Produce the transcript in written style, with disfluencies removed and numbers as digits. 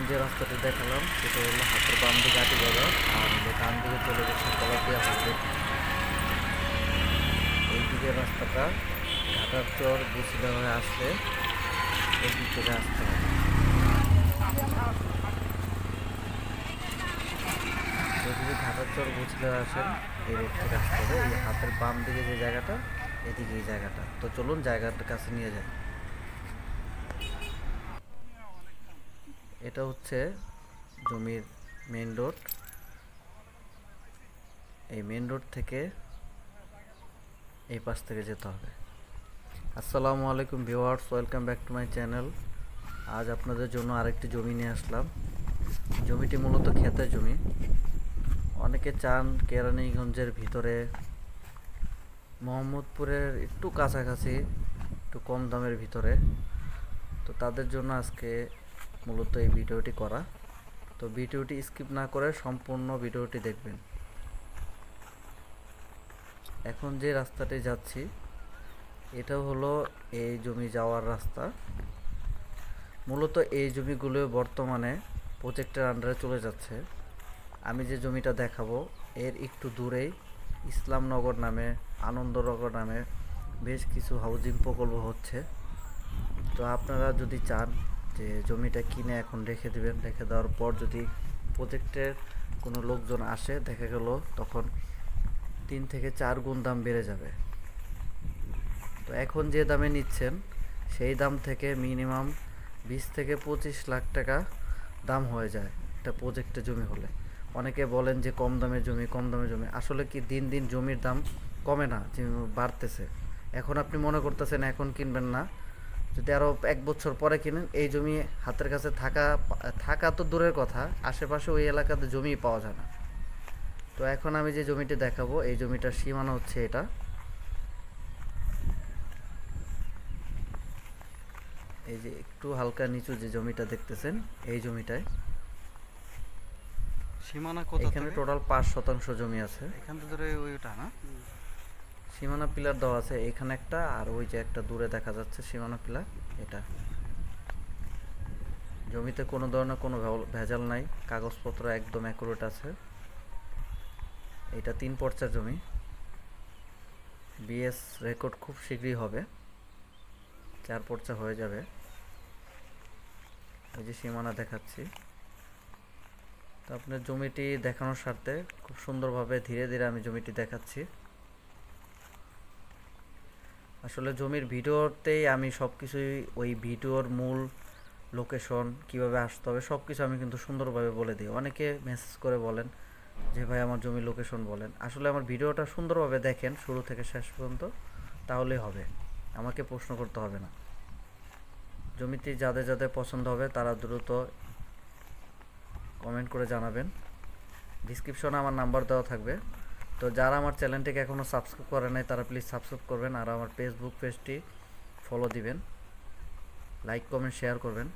যে রাস্তাটি দেখালাম সেটা হলো হাতের বাম দিকে আটি বাজার, আর ডান দিকে চলে গেছে কলাপিয়া হাইওয়ে। এই দিকের রাস্তাটা ঘাটার চর বুঝলে হয়ে আসলে এই দিক থেকে আসতে হবে। যদি ঘাটার চর বুঝলে আসেন এই রোড থেকে আসতে হবে। এই হাতের বাম দিকে যে জায়গাটা, এদিকে এই জায়গাটা। তো চলুন জায়গাটার কাছে নিয়ে যাই। এটা হচ্ছে জমির মেন রোড। এই মেন রোড থেকে এই পাশ থেকে যেতে হবে। আসসালামু আলাইকুম viewers, welcome back to my channel. আজ আপনাদের জন্য আরেকটি জমি নিয়ে আসলাম। জমিটি মূলত ক্ষেতের জমি। অনেকে চান কেরানীগঞ্জের ভিতরে, মোহাম্মদপুরের একটু কাছাকাছি, একটু কম দামের ভিতরে। তো তাদের জন্য আজকে মূলত এই ভিডিওটি করা। তো ভিডিওটি স্কিপ না করে সম্পূর্ণ ভিডিওটি দেখবেন। এখন যে রাস্তাটি যাচ্ছি এটা হলো এই জমি যাওয়ার রাস্তা। মূলত এই জমিগুলো বর্তমানে প্রজেক্টের আন্ডারে চলে যাচ্ছে। আমি যে জমিটা দেখাবো এর একটু দূরেই ইসলামনগর নামে, আনন্দনগর নামে বেশ কিছু হাউজিং প্রকল্প হচ্ছে। তো আপনারা যদি চান যে জমিটা কিনে এখন রেখে দেবেন, রেখে দেওয়ার পর যদি প্রজেক্টের কোনো লোকজন আসে, দেখা গেল তখন 3 থেকে 4 গুণ দাম বেড়ে যাবে। তো এখন যে দামে নিচ্ছেন সেই দাম থেকে মিনিমাম 20 থেকে 25 লাখ টাকা দাম হয়ে যায় একটা প্রজেক্টের জমি হলে। অনেকে বলেন যে কম দামের জমি, কম দামের জমি। আসলে কি দিন দিন জমির দাম কমে না, বাড়তেছে। এখন আপনি মনে করতেছেন এখন কিনবেন না, যদি আরও 1 বছর পরে কিনেন এই জমি হাতের কাছে থাকা তো দূরের কথা, আশেপাশে ওই এলাকাতে জমি পাওয়া যায় না। তো এখন আমি যে জমিটি দেখাবো এই জমিটার সীমানা হচ্ছে এটা। এই যে একটু হালকা নিচু যে জমিটা দেখতেছেন এই জমিটায় সীমানা কোথা এখানে থেকে? টোটাল 5% জমি আছে। এখান থেকে ধরে ওইটা না, সীমানা পিলার দেওয়া আছে এখানে একটা, আর ওই যে একটা দূরে দেখা যাচ্ছে সীমানা পিলার, এটা। জমিতে কোনো ধরনের কোনো ভেজাল নাই, কাগজপত্র একদম অ্যাকুরেট আছে। এটা 3 পর্চার জমি। বিএস রেকর্ড খুব শীঘ্রই হবে, 4 পর্চা হয়ে যাবে। এই যে সীমানা দেখাচ্ছি। তো আপনার জমিটি দেখানোর স্বার্থে খুব সুন্দরভাবে ধীরে ধীরে আমি জমিটি দেখাচ্ছি। আসলে জমির ভিডিওতেই আমি সব কিছুই, ওই ভিডিওর মূল লোকেশন কীভাবে আসতে হবে সব কিছু আমি কিন্তু সুন্দরভাবে বলে দিই। অনেকে মেসেজ করে বলেন যে ভাই আমার জমির লোকেশন বলেন। আসলে আমার ভিডিওটা সুন্দরভাবে দেখেন শুরু থেকে শেষ পর্যন্ত, তাহলেই হবে, আমাকে প্রশ্ন করতে হবে না। জমিটি যাদের যাদের পছন্দ হবে তারা দ্রুত কমেন্ট করে জানাবেন। ডিসক্রিপশনে আমার নাম্বার দেওয়া থাকবে। তো যারা আমার চ্যানেলটিকে এখনও সাবস্ক্রাইব করে নাই তারা প্লিজ সাবস্ক্রাইব করবেন, আর আমার ফেসবুক পেজটি ফলো দিবেন, লাইক কমেন্ট শেয়ার করবেন।